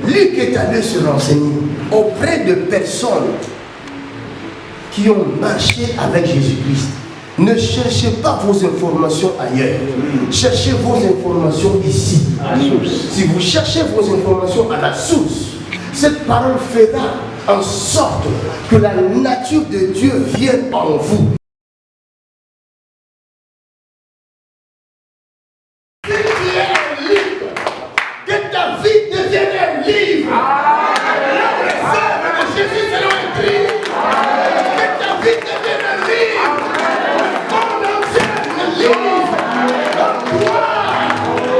Luc est allé se renseigner auprès de personnes qui ont marché avec Jésus-Christ. Ne cherchez pas vos informations ailleurs. Cherchez vos informations ici. Si vous cherchez vos informations à la source, cette parole fera en sorte que la nature de Dieu vienne en vous. Que ta vie devienne un livre. L'œuvre de Jésus selon écrit. Que ta vie devienne un livre. Mon entier, un livre. En toi.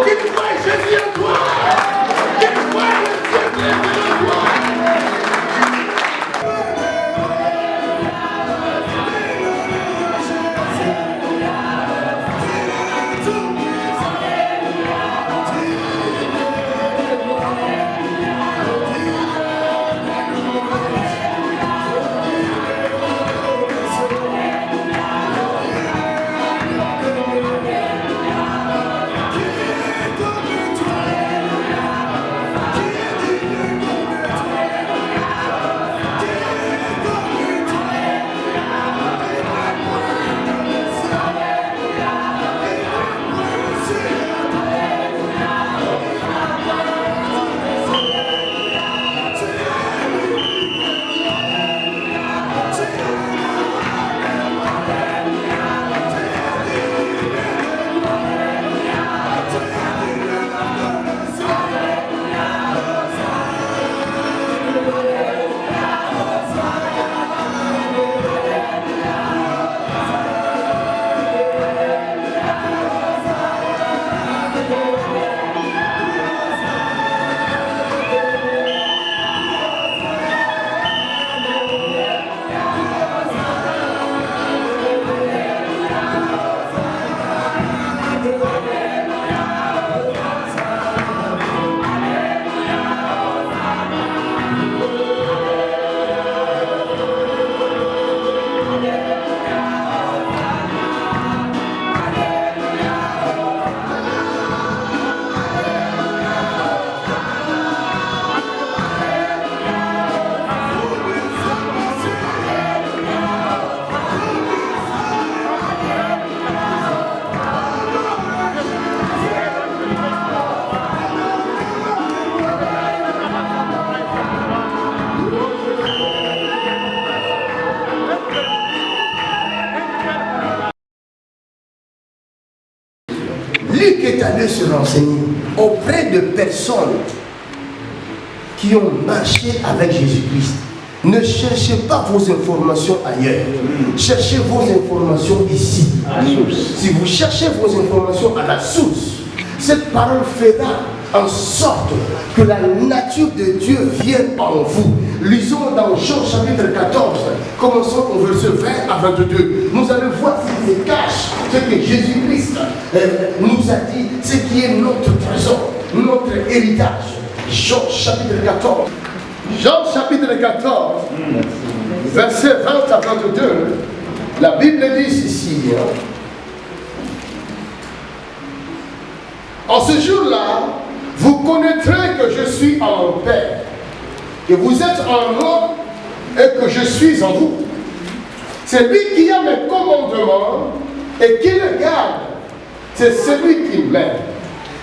Qu'il voit Jésus en toi. Qu'il voit le Dieu qui est en toi. Luc est allé se renseigner auprès de personnes qui ont marché avec Jésus-Christ. Ne cherchez pas vos informations ailleurs. Cherchez vos informations ici. Si vous cherchez vos informations à la source, cette parole fera en sorte que la nature de Dieu vienne en vous. Lisons dans Jean chapitre 14, commençons au verset 20 à 22. Nous allons voir ce qui se cache, ce que Jésus-Christ nous a dit, ce qui est notre trésor, notre héritage. Jean chapitre 14. Jean chapitre 14, verset 20 à 22, la Bible dit ceci. En ce jour-là, vous connaîtrez que je suis en mon Père, que vous êtes en moi et que je suis en vous. C'est lui qui a mes commandements et qui le garde. C'est celui qui m'aime.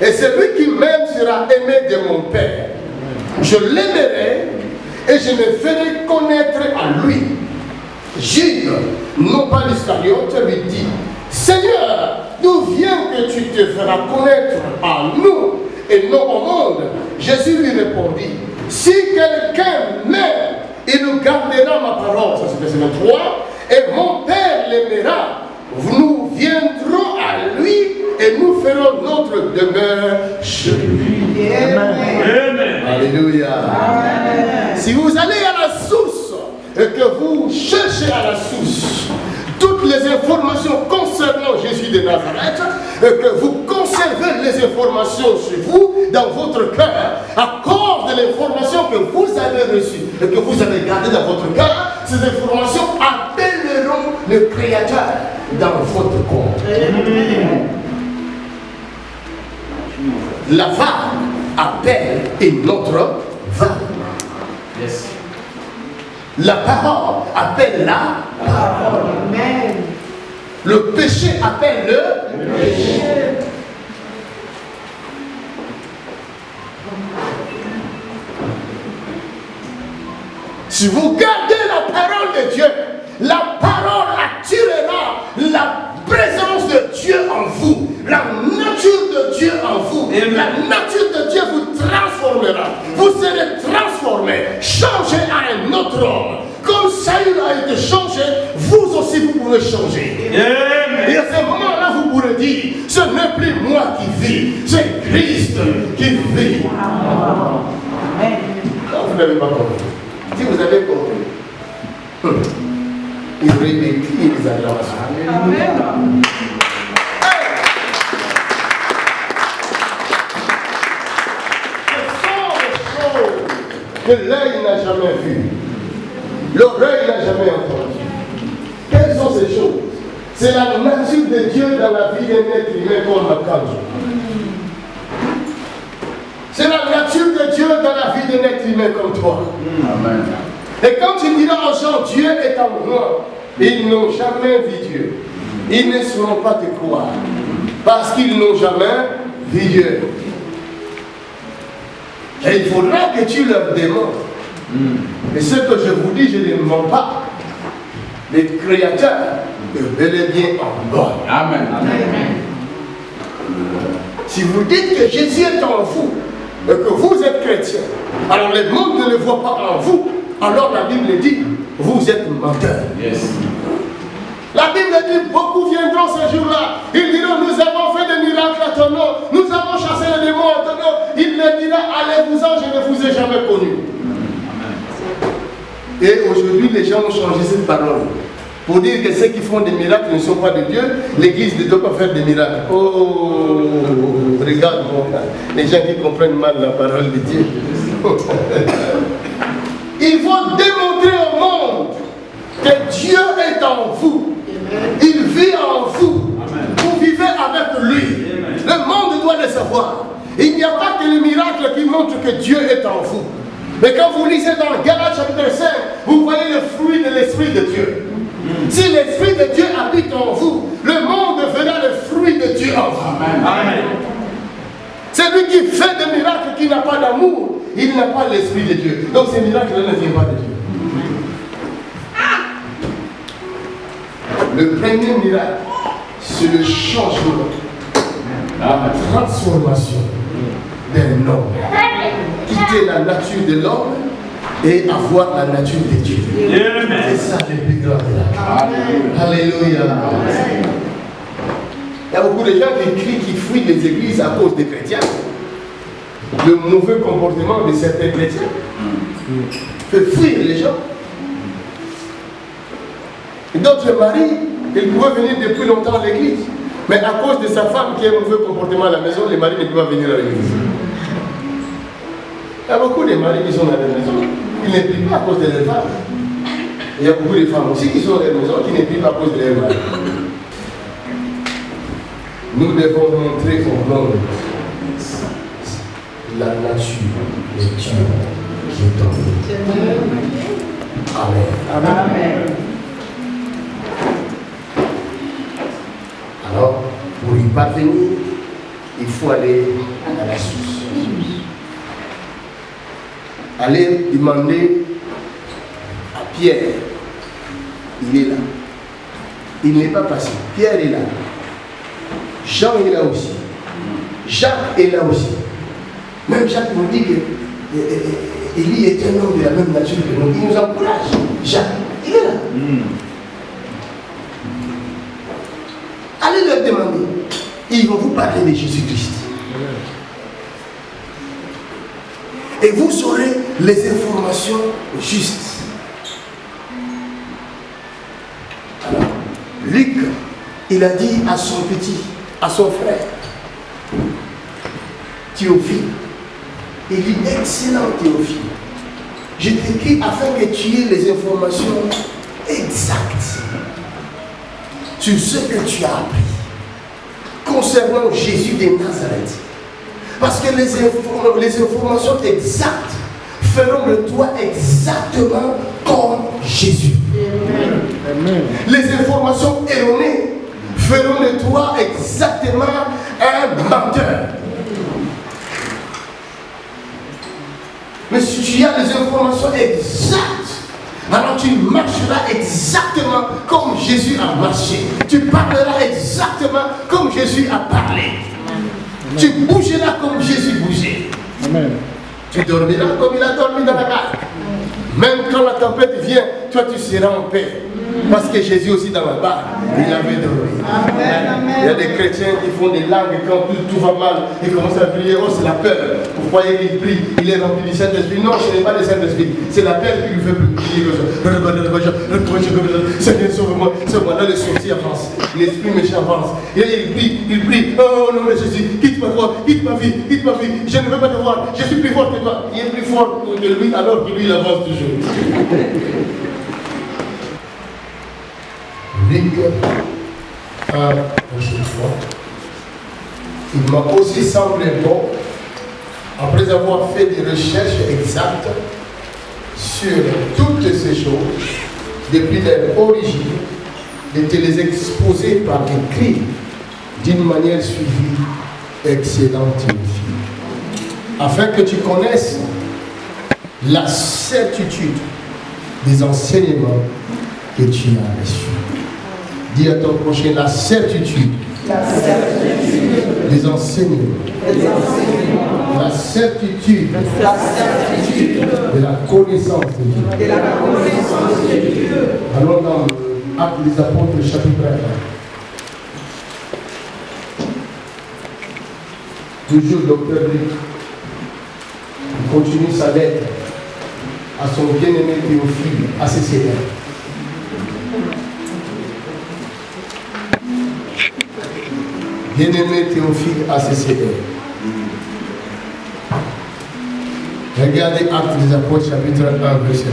Et celui qui m'aime sera aimé de mon Père. Je l'aimerai et je me ferai connaître à lui. Jude, non pas l'Iscariote, lui dit, Seigneur, d'où vient que tu te feras connaître à nous et non au monde? Jésus lui répondit, si quelqu'un m'aime, il nous gardera ma parole. Ça c'est verset 23. Et mon Père l'aimera. Nous viendrons à lui et nous ferons notre demeure chez lui. Amen. Alléluia. Amen. Si vous allez à la source et que vous cherchez à la source toutes les informations concernant Jésus de Nazareth, et que vous conservez les informations sur vous, dans votre cœur, à cause de l'information que vous avez reçue et que vous avez gardée dans votre cœur, ces informations appelleront le Créateur dans votre corps. La femme appelle une autre va. Yes. La parole appelle la parole. Amen. Le péché appelle le péché. Si vous gardez la parole de Dieu, la parole attirera la présence de Dieu en vous, la nature de Dieu en vous. Amen. La nature de Dieu vous transformera. Vous serez transformé, changé à un autre homme. Comme Saül a été changé, vous aussi vous pouvez changer. Amen. Et à ce moment-là, vous pourrez dire, ce n'est plus moi qui vis, c'est Christ qui vit. Amen. Non, vous n'avez pas compris. Si vous avez compris, il aurait écrit les acclamations. Amen. Ce sont des choses que l'œil n'a jamais vues, l'oreille n'a jamais entendu. Quelles sont ces choses? C'est la nature de Dieu dans la vie d'un être humain comme Makanjo. C'est la nature de Dieu dans la vie d'un être humain comme toi. Amen. Et quand tu diras aux gens, Dieu est en moi, ils n'ont jamais vu Dieu. Ils ne sauront pas te croire. Parce qu'ils n'ont jamais vu Dieu. Et il faudra que tu leur demandes. Et ce que je vous dis, je ne mens pas. Le Créateur est bel et bien en moi. Amen. Si vous dites que Jésus est en vous, et que vous êtes chrétien, alors le monde ne le voit pas en vous, alors la Bible dit, vous êtes menteur. Yes. La Bible dit, beaucoup viendront ce jour-là, ils diront, nous avons fait des miracles à ton nom, nous avons chassé les démons à ton nom. Il leur dira, allez-vous-en, je ne vous ai jamais connu. Et aujourd'hui, les gens ont changé cette parole. Pour dire que ceux qui font des miracles ne sont pas de Dieu, l'Église ne doit pas faire des miracles. Oh, regarde, les gens qui comprennent mal la parole de Dieu. Il faut démontrer au monde que Dieu est en vous. Il vit en vous. Vous vivez avec lui. Le monde doit le savoir. Il n'y a pas que les miracles qui montrent que Dieu est en vous. Mais quand vous lisez dans Galates chapitre 5, vous voyez le fruit de l'Esprit de Dieu. Si l'Esprit de Dieu habite en vous, le monde verra le fruit de Dieu en vous. Amen. Celui qui fait des miracles, qui n'a pas d'amour, il n'a pas l'Esprit de Dieu. Donc ces miracles-là ne viennent pas de Dieu. Le premier miracle, c'est le changement, la transformation d'un homme. Quitter la nature de l'homme et avoir la nature de Dieu. C'est ça le plus grand miracle. Alléluia. Il y a beaucoup de gens qui crient, qui fuient les églises à cause des chrétiens. Le mauvais comportement de certains chrétiens fait fuir les gens. D'autres maris, ils pouvaient venir depuis longtemps à l'église. Mais à cause de sa femme qui a un mauvais comportement à la maison, les maris ne peuvent pas venir à l'église. Il y a beaucoup de maris qui sont dans la maison, ils ne prient pas à cause de leur femme. Il y a beaucoup de femmes aussi qui sont dans la maison, qui ne prient pas à cause de leur mari. Nous devons montrer au monde la nature de Dieu qui est en nous. Amen. Amen. Alors, pour y parvenir, il faut aller à la source. Allez demander à Pierre. Il est là. Il n'est pas passé. Pierre est là. Jean est là aussi. Jacques est là aussi. Même Jacques nous dit que Élie est un homme de la même nature que nous. Il nous encourage. Jacques, il est là. Allez leur demander. Ils vont vous parler de Jésus-Christ. Et vous aurez les informations justes. Alors, Luc, il a dit à son petit, à son frère, Théophile, il dit, excellent Théophile, je t'écris afin que tu aies les informations exactes sur ce que tu as appris concernant Jésus de Nazareth. Parce que les informations exactes feront de toi exactement comme Jésus. Les informations erronées feront de toi exactement un menteur. Mais si tu as les informations exactes, alors tu marcheras exactement comme Jésus a marché. Tu parleras exactement comme Jésus a parlé. Tu bougeras comme Jésus bougeait. Amen. Tu dormiras comme il a dormi dans la barque. Même quand la tempête vient, toi tu seras en paix. Parce que Jésus aussi dans la barque, il avait dormi. Il y a des chrétiens qui font des langues quand tout va mal. Ils commencent à prier, oh c'est la peur. Vous croyez qu'il prie, il est rempli du Saint-Esprit. Non, ce n'est pas le Saint-Esprit. C'est la peur qui lui fait prier. Seigneur, sauve-moi. Sauve-moi. Là, le sorcier avance. L'esprit méchant avance. Il prie. Oh non, mais Jésus, quitte ma voix, quitte ma vie, quitte ma vie. Je ne veux pas te voir. Je suis plus fort que toi. Il est plus fort que lui alors que lui, il avance toujours. Luc 1, verset 3. Il m'a aussi semblé bon, après avoir fait des recherches exactes sur toutes ces choses, depuis leur origine, de te les exposer par écrit d'une manière suivie, excellente fille, afin que tu connaisses la certitude des enseignements que tu as reçus. Dis à ton prochain la certitude des enseignements. La certitude de la connaissance de Dieu. Allons dans Actes des Apôtres, chapitre 1. Toujours docteur Luc. Il continue sa lettre à son bien-aimé Théophile, à ses seigneurs. Bien-aimé Théophile à ses seigneurs. Regardez Actes des Apôtres, chapitre 1, verset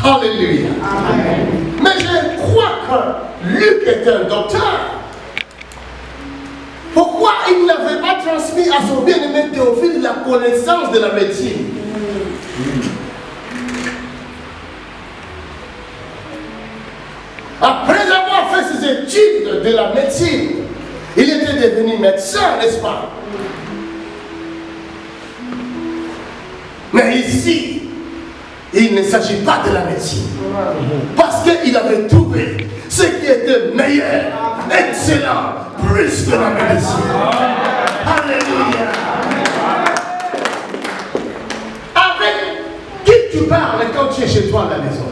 1. Alléluia. Amen. Mais je crois que Luc est un docteur. Pourquoi il n'avait pas transmis à son bien-aimé Théophile la connaissance de la médecine? Après avoir fait ses études de la médecine, il était devenu médecin, n'est-ce pas? Mais ici, il ne s'agit pas de la médecine. Parce qu'il avait trouvé ce qui était meilleur, excellent, plus que la médecine. Alléluia. Avec qui tu parles quand tu es chez toi à la maison?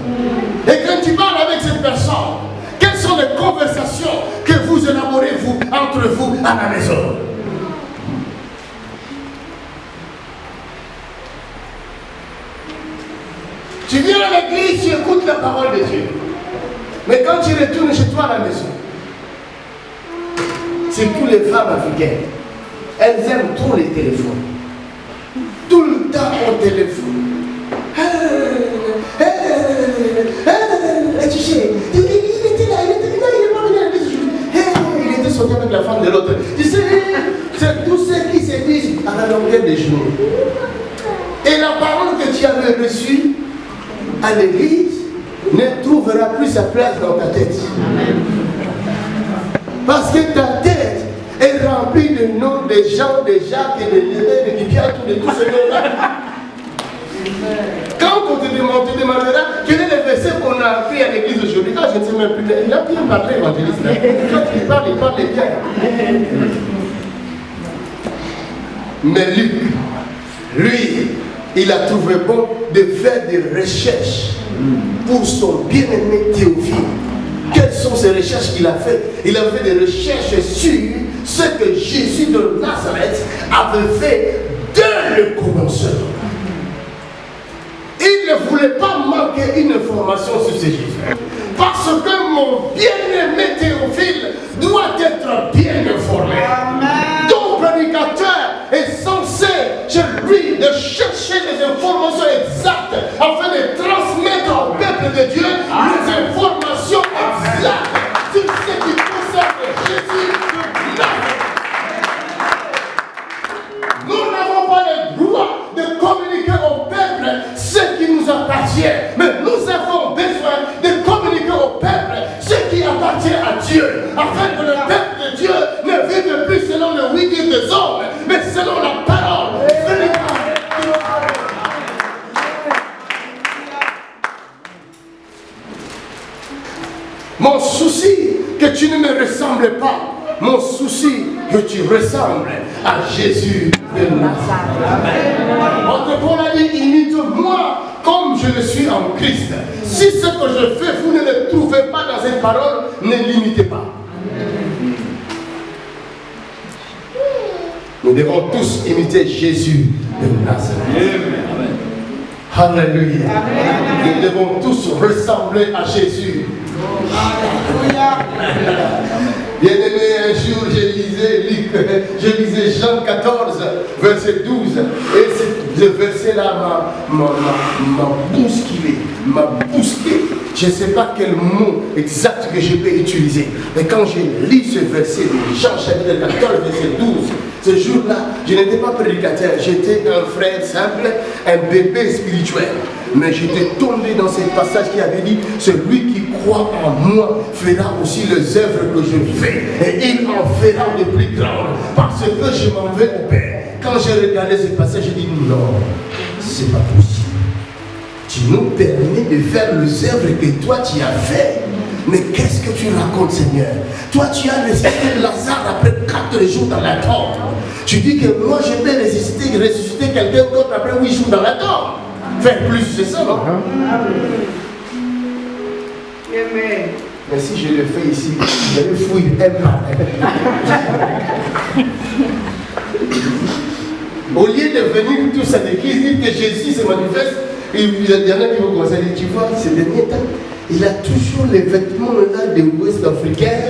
Et quand tu parles avec cette personne, quelles sont les conversations que vous élaborez vous, entre vous à la maison? Tu viens à l'église, tu écoutes la parole de Dieu. Mais quand tu retournes chez toi à la maison, surtout les femmes africaines, elles aiment trop les téléphones. Tout le temps au téléphone. Tu sais, il était là, il est pas venu à l'église. Il était sorti avec la femme de l'autre. Tu sais, c'est tous ceux qui se disent à la longueur des jours. Et la parole que tu avais reçue à l'église ne trouvera plus sa place dans ta tête. Parce que ta tête est remplie de noms des gens, de Jacques et de Lévin, de Pierre, de tous ces noms-là. Quand on te demandera quel est le verset qu'on a appris à l'église aujourd'hui, je ne sais même plus, il a bien parlé, évangéliste. Quand il parle bien. Mais lui, il a trouvé bon de faire des recherches pour son bien-aimé Théophile. Quelles sont ces recherches qu'il a faites? Il a fait des recherches sur ce que Jésus de Nazareth avait fait dès le commencement. Il ne voulait pas manquer une information sur ce Jésus. Parce que mon bien-aimé Théophile doit être bien informé. Ton prédicateur est censé, chez lui, de chercher les informations exactes afin de transmettre au peuple de Dieu les informations exactes sur ce qui concerne Jésus de Nazareth. Nous n'avons pas le droit de communiquer ressemble à Jésus de Nazareth. Votre Paul a dit, imite-moi comme je le suis en Christ. Si ce que je fais, vous ne le trouvez pas dans cette parole, ne l'imitez pas. Nous devons tous imiter Jésus de Nazareth. Alléluia. Nous devons tous ressembler à Jésus. Bien aimé, un jour je lisais Jean 14, verset 12, et ce verset-là m'a bousculé. Je ne sais pas quel mot exact que je peux utiliser, mais quand j'ai lu ce verset de Jean chapitre 14, verset 12, ce jour-là, je n'étais pas prédicateur, j'étais un frère simple, un bébé spirituel. Mais j'étais tombé dans ce passage qui avait dit, celui qui croit en moi fera aussi les œuvres que je fais. Et il en fera de plus grandes, parce que je m'en vais au Père. Quand j'ai regardé ce passage, j'ai dit, non, c'est pas possible. Tu nous permets de faire les œuvres que toi tu as fait. Mais qu'est-ce que tu racontes, Seigneur? Toi, tu as ressuscité Lazare après 4 jours dans la tombe. Tu dis que moi, je peux ressusciter quelqu'un d'autre après 8 jours dans la tombe. Faire plus, c'est ça, non? Mais si je le fais ici, je vais fouiller un mal. Au lieu de venir tous à l'église, dire que Jésus se manifeste, il y en a qui vont commencer à dire, tu vois, ces derniers temps, il a toujours les vêtements là des Ouest africains.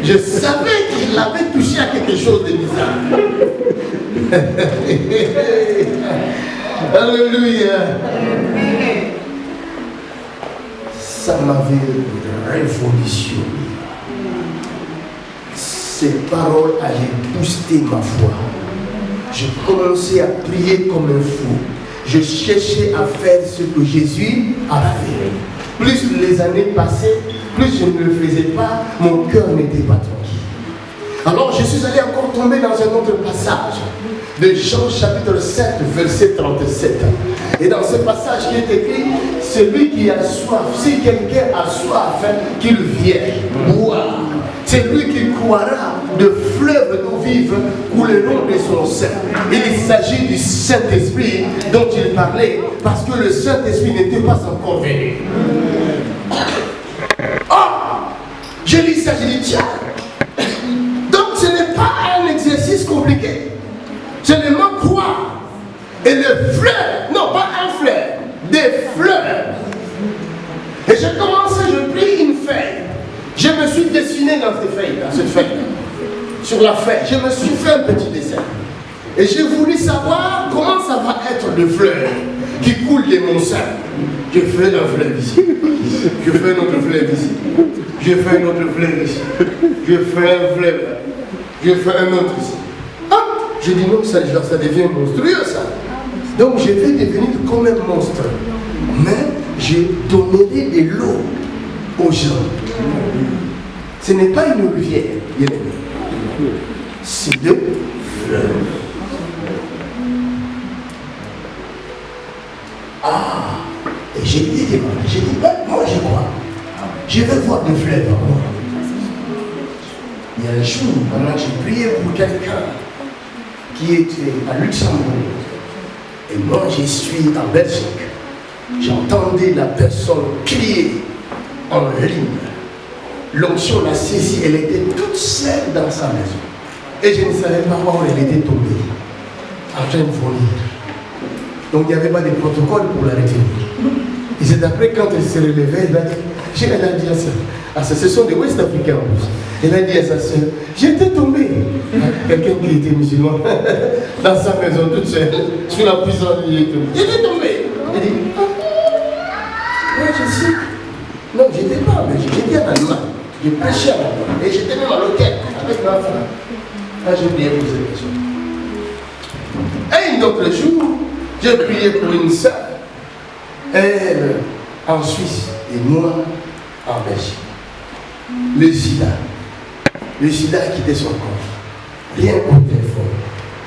Je savais qu'il avait touché à quelque chose de bizarre. Alléluia. Ça m'avait révolutionné. Ces paroles allaient booster ma foi. Je commençais à prier comme un fou. Je cherchais à faire ce que Jésus a fait. Plus les années passaient, plus je ne le faisais pas, mon cœur n'était pas tranquille. Alors je suis allé encore tomber dans un autre passage de Jean chapitre 7, verset 37. Et dans ce passage qui est écrit, celui qui a soif, si quelqu'un a soif, qu'il vienne boire. C'est lui qui croira de fleuves d'eau vive couleront de son sein. Il s'agit du Saint-Esprit dont il parlait, parce que le Saint-Esprit n'était pas encore venu. Oh, je lis ça, je dis tiens. Donc ce n'est pas un exercice compliqué. Seulement croire. Et le fleuve, non pas un fleuve, des fleuves. Et j'ai commencé, je pris une feuille. Je me suis dessiné dans cette feuille, sur la feuille. Je me suis fait un petit dessin. Et j'ai voulu savoir comment ça va être le fleuve qui coule de mon sein. Je fais un fleuve ici. Je fais un autre fleuve ici. Je fais un autre fleuve ici. Je fais un fleuve. Je fais un autre ici. Ah, j'ai dit non, ça devient monstrueux ça. Donc je vais devenir comme un monstre. Mais je donnerai de l'eau aux gens. Ce n'est pas une rivière, bien aimé. C'est deux fleuves. Ah, et j'ai dit, moi je crois. Je vais voir des fleuves en moi. Il y a un jour, pendant que j'ai prié pour quelqu'un qui était à Luxembourg, et moi je suis en Belgique, j'entendais la personne crier en ligne. L'onction l'a saisie, elle était toute seule dans sa maison. Et je ne savais pas où elle était tombée, en train de vomir. Donc il n'y avait pas de protocole pour la retenir. Et c'est après, quand elle s'est relevée, elle a dit à sa, ce sont des Ouest africains en plus. Elle a dit à sa soeur, j'étais tombée. Quelqu'un qui était musulman, dans sa maison toute seule, sous la prison, il est tombé. J'étais tombée. Elle dit, oui, je suis. Non, j'étais pas, mais j'étais en Allemagne. Je prêchais en Allemagne. Et j'étais même à l'hôtel avec ma femme. Là, j'ai prié pour cette personne. Et un autre jour, j'ai prié pour une sœur. Elle en Suisse et moi en Belgique. Le sida. Le sida a quitté son corps. Rien qu'au téléphone.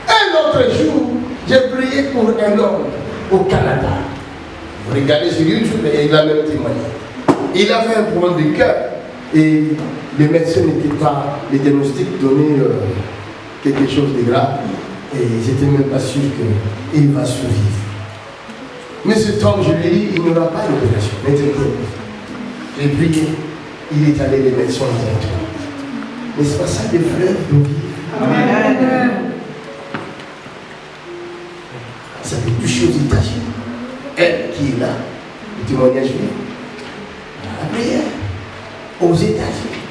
Un autre jour, j'ai prié pour un homme au Canada. Vous regardez sur YouTube et il a même témoigné. Il avait un problème de cœur. Et les médecins n'étaient pas, les diagnostics donnaient quelque chose de grave. Et ils n'étaient même pas sûrs qu'il va survivre. Mais cet homme, je lui ai dit, il n'y aura pas d'opération. J'ai prié, il est allé, les médecins directement. Mais c'est pas ça des fleuves d'eau vive. Amen. Ça fait toucher aux États-Unis. Elle qui est là, le témoignage vient. La prière aux États-Unis.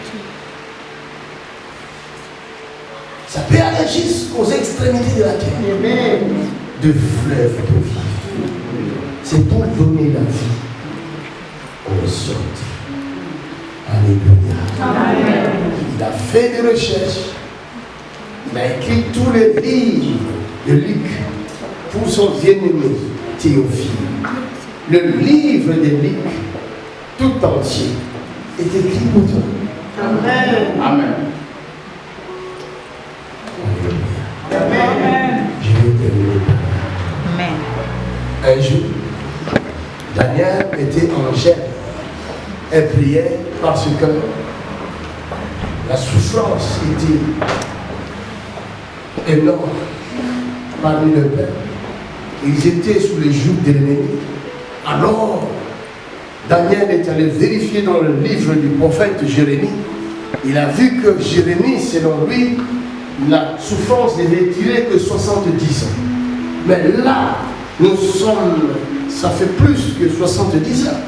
Ça peut aller jusqu'aux extrémités de la terre. Amen. De fleuves d'eau vive. C'est pour donner la vie aux autres. Alléluia. Amen. Il a fait des recherches. Il a écrit tous les livres de Luc pour son bien-aimé Théophile. Le livre de Luc tout entier est écrit pour toi. Amen. Amen. Amen. Je vais terminer par là. Amen. Un jour, Daniel était en gêne. Elle priait parce que la souffrance était énorme parmi le peuple. Ils étaient sous les jougs de l'ennemi. Alors, Daniel est allé vérifier dans le livre du prophète Jérémie. Il a vu que Jérémie, selon lui, la souffrance devait durer que 70 ans. Mais là, nous sommes, ça fait plus que 70 ans.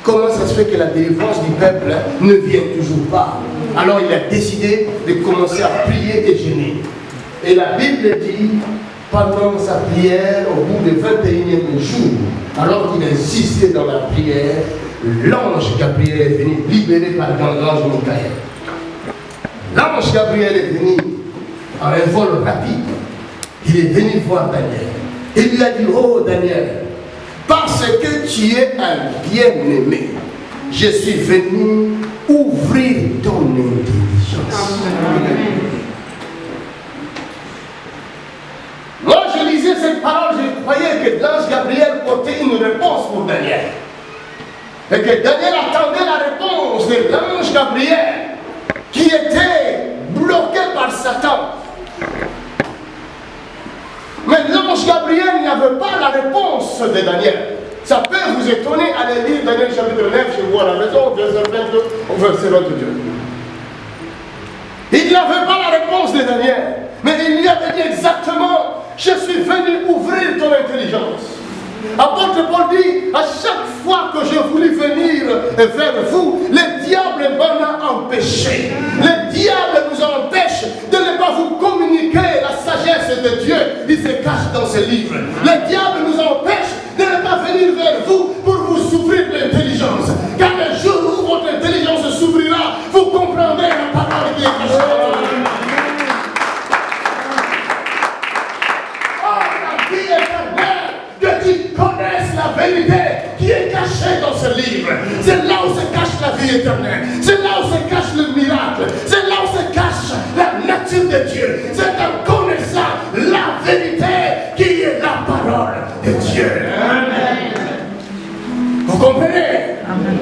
Comment ça se fait que la délivrance du peuple ne vient toujours pas? Alors il a décidé de commencer à prier et jeûner. Et la Bible dit, pendant sa prière, au bout du 21e jour, alors qu'il insistait dans la prière, l'ange Gabriel est venu, libéré par l'ange Michael. L'ange Gabriel est venu en un vol rapide. Il est venu voir Daniel. Il lui a dit, oh Daniel, parce que tu es un bien-aimé, je suis venu ouvrir ton intelligence. Amen. Moi, je lisais cette parole, je croyais que l'ange Gabriel portait une réponse pour Daniel. Et que Daniel attendait la réponse de l'ange Gabriel, qui était bloqué par Satan. Mais l'ange Gabriel n'avait pas la réponse de Daniel. Ça peut vous étonner, allez lire Daniel chapitre 9, chez vous à la maison, verset 22 au verset 22. Il n'avait pas la réponse de Daniel, mais il lui avait dit exactement, je suis venu ouvrir ton intelligence. Apôtre Paul dit, à chaque fois que j'ai voulu venir vers vous, le diable m'en a empêché. Le diable nous empêche de ne pas vous communiquer la sagesse de Dieu. Il se cache dans ce livre. Le diable nous empêche de ne pas venir vers vous pour vous s'ouvrir l'intelligence. Car le jour où votre intelligence s'ouvrira, vous comprendrez la parole qui est cachée dans le livre. Que tu connaisses la vérité qui est cachée dans ce livre. C'est là où se cache la vie éternelle. C'est là où se cache le miracle. C'est là où se cache la nature de Dieu. C'est en connaissant la vérité qui est la parole de Dieu. Amen. Vous comprenez? Amen.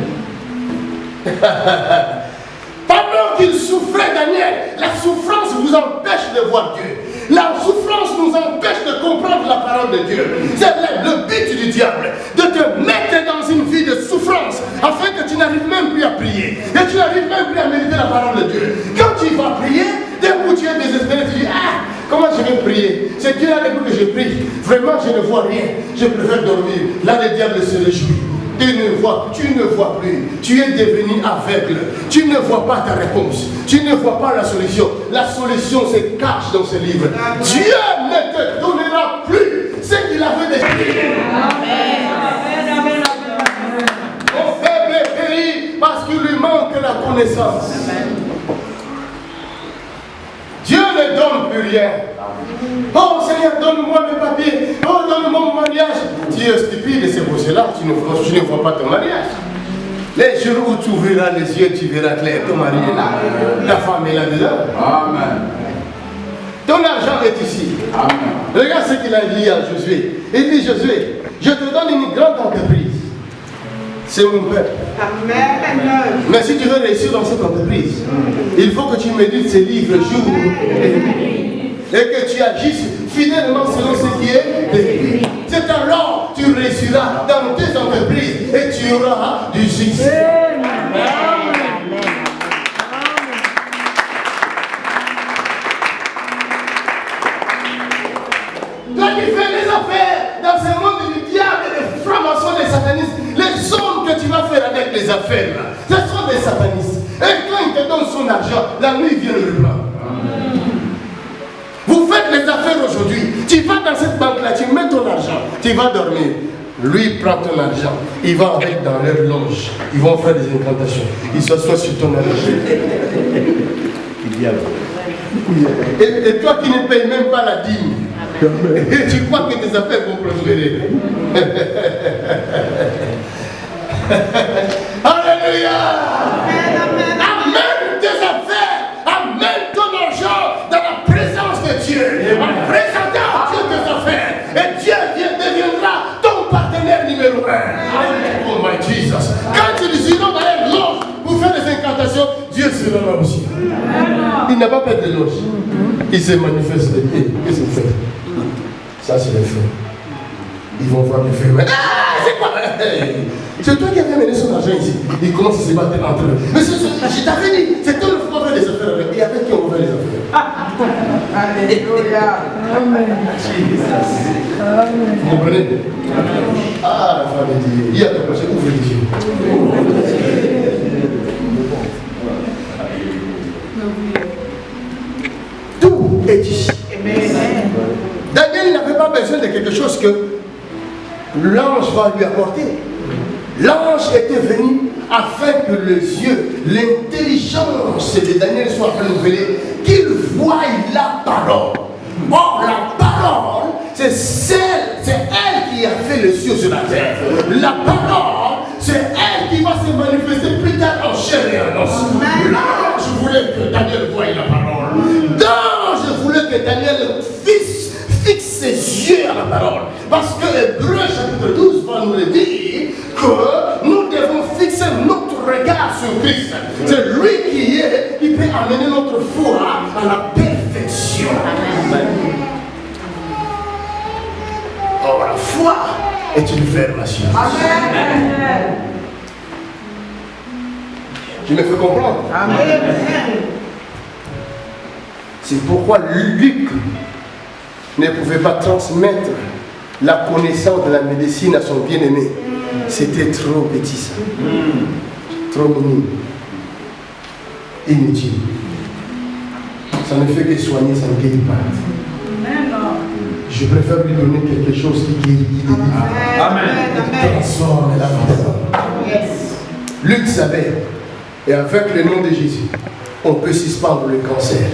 Pendant qu'il souffrait, Daniel, la souffrance vous empêche de voir Dieu. La souffrance nous empêche de comprendre la parole de Dieu. C'est le but du diable, de te mettre dans une vie de souffrance, afin que tu n'arrives même plus à prier. Et tu n'arrives même plus à méditer la parole de Dieu. Quand tu vas prier, dès que tu es désespéré, tu dis, ah, comment je vais prier? C'est Dieu là depuis que je prie. Vraiment, je ne vois rien. Je préfère dormir. Là, le diable se réjouit. Tu ne vois plus. Tu es devenu aveugle. Tu ne vois pas ta réponse. Tu ne vois pas la solution. La solution se cache dans ce livre. Dieu ne te donnera plus ce qu'il avait déjà dit. Mon faible périt parce qu'il lui manque la connaissance. Dieu ne donne plus rien. Oh Seigneur, donne-moi mes papiers. Oh, donne-moi mon mariage. Tu es stupide, c'est pour cela que tu ne vois pas ton mariage. Les jours où tu ouvriras les yeux, tu verras clair. Ton mari est là. Ta femme est là-dedans. Amen. Ton argent est ici. Amen. Regarde ce qu'il a dit à Josué. Il dit, Josué, je te donne une grande entreprise. C'est mon peuple. Amen. Mais si tu veux réussir dans cette entreprise, il faut que tu médites ces livres jour et nuit. Et que tu agisses fidèlement selon ce qui est écrit. C'est alors que tu réussiras dans tes entreprises et tu auras du succès. Toi qui fais les affaires dans ce monde du diable et des francs-maçons, des satanistes, les hommes que tu vas faire avec les affaires là, ce sont des satanistes. Et quand il te donne son argent, la nuit vient le reprendre. Vous faites les affaires aujourd'hui, tu vas dans cette banque-là, tu mets ton argent, tu vas dormir. Lui prend ton argent, il va avec dans leur loge, ils vont faire des incantations, il s'assoit sur ton argent. Et toi qui ne payes même pas la dîme, et tu crois que tes affaires vont prospérer. Alléluia! Amène tes affaires, amène ton argent dans la présence de Dieu, en présentant à Dieu tes affaires, et Dieu deviendra ton partenaire numéro 1. Oh my Jesus! Quand ils iront dans les loges pour faire des incantations, Dieu sera là aussi. Il n'a pas peur de loge. Il se manifeste. Qu'est-ce que vous faites? Ça, c'est le feu. Ils vont voir le feu. Ah, c'est quoi? C'est toi qui as amené son argent ici. Ils commencent à se battre entre eux. Mais je t'avais dit, c'est toi qui va faire les affaires avec. Et avec qui on va faire les affaires? Alléluia. Vous comprenez? Ah, la femme dit, il y a ton prochain, ouvre les yeux. Tout est ici. Daniel n'avait pas besoin de quelque chose que l'ange va lui apporter. L'ange était venu afin que les yeux, l'intelligence de Daniel soit renouvelée, qu'il voie la parole. Or, la parole, c'est elle qui a fait les cieux sur la terre. La parole, c'est elle qui va se manifester plus tard en chair et en os. L'ange voulait que Daniel voie la parole. L'ange voulait que Daniel fixe ses yeux à la parole. Parce que Hébreu chapitre 12 va nous le dire que nous devons fixer notre regard sur Christ. C'est lui qui peut amener notre foi à la perfection. Or, la foi est une ferme assurance. Amen. Tu me fais comprendre? Amen. C'est pourquoi Luc ne pouvait pas transmettre la connaissance de la médecine à son bien-aimé. C'était trop petit ça. Trop minime. Inutile. Ça ne fait que soigner, ça ne guérit pas. Je préfère lui donner quelque chose qui guérit, qui délivre. Amen. Qui transforme la vie. Yes. Luc savait, et avec le nom de Jésus, on peut suspendre le cancer.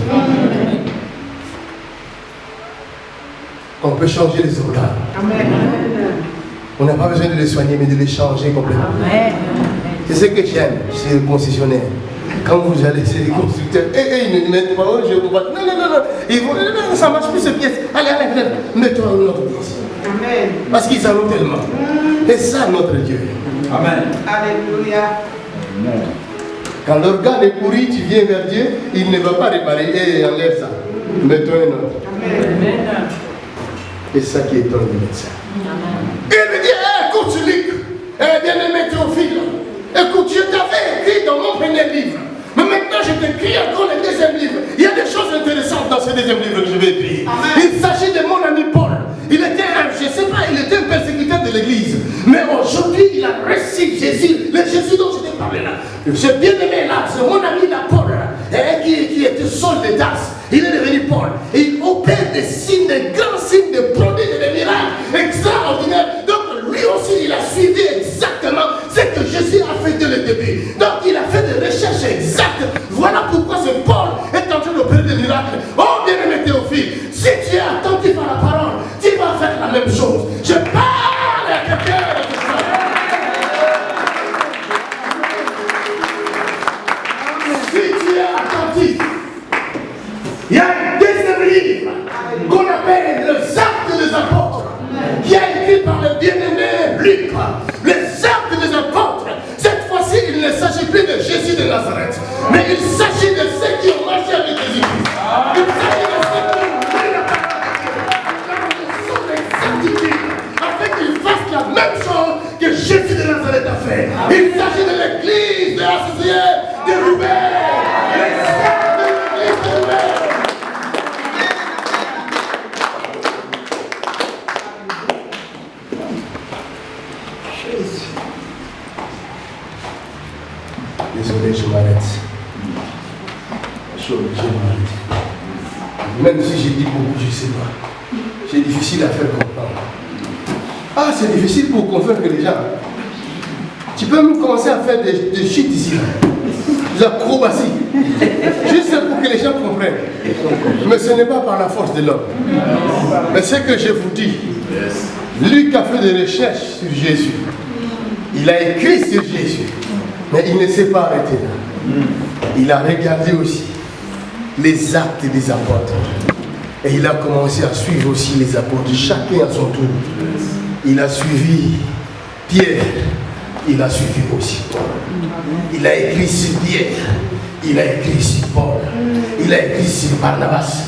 On peut changer les organes. Amen. On n'a pas besoin de les soigner, mais de les changer complètement. Amen. C'est ce que j'aime chez le concessionnaire. Quand vous allez chez les constructeurs, ils ne mettent pas, oh, je vous vois. Non, non, non, non. Ils vont, non, ça ne marche plus cette pièce. Allez, allez, allez, mets-toi une autre pièce. Amen. Parce qu'ils en ont tellement. Et ça, notre Dieu. Amen. Alléluia. Quand l'organe est pourri, tu viens vers Dieu, il ne va pas réparer et enlève ça. Mets-toi un autre. Amen. Et ça qui étonne le médecin. Et il me dit, écoute, Luc, bien-aimé Théophile, écoute, je t'avais écrit dans mon premier livre. Mais maintenant, je t'écris encore le deuxième livre. Il y a des choses intéressantes dans ce deuxième livre que je vais écrire. Il s'agit de mon ami Paul. Il était je ne sais pas, il était un persécuteur de l'église. Mais aujourd'hui, il a reçu Jésus, le Jésus dont je t'ai parlé là. Ce bien-aimé là, c'est mon ami là, Paul, qui était Saul de Tarse. Il est devenu Paul. Et il opère des signes, des grands signes, des prodiges et des miracles extraordinaires. Donc lui aussi, il a suivi exactement ce que Jésus a fait dès le début. Donc il a fait des recherches exactes. Voilà pourquoi ce Paul est en train d'opérer des miracles. Oh bien-aimé Théophile, si tu es attentif à la parole, tu vas faire la même chose. Je parle à quelqu'un. Si tu es attentif, il y a un deuxième livre qu'on appelle les Actes des Apôtres, qui a été écrit par le bien-aimé Luc. Les Actes des Apôtres. Cette fois-ci, ça est fait. Il s'agit de l'église de l'associé de Roubaix. Les saints de l'église de Roubaix. Désolé, je m'arrête. Je suis obligé de m'arrêter. Même si j'ai dit beaucoup, je ne sais pas. C'est difficile à faire comprendre. Ah, c'est difficile pour convaincre les gens. Tu peux même commencer à faire des chutes ici. Des acrobaties. Juste pour que les gens comprennent. Mais ce n'est pas par la force de l'homme. Mais ce que je vous dis, Luc a fait des recherches sur Jésus. Il a écrit sur Jésus. Mais il ne s'est pas arrêté là. Il a regardé aussi les actes des apôtres. Et il a commencé à suivre aussi les apôtres, chacun à son tour. Il a suivi Pierre, il a suivi aussi Paul. Il a écrit sur Pierre, il a écrit sur Paul, il a écrit sur Barnabas,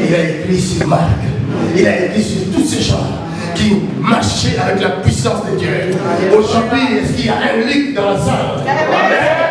il a écrit sur Marc, il a écrit sur tous ces gens qui marchaient avec la puissance de Dieu. Aujourd'hui, est-ce qu'il y a un Luc dans la salle?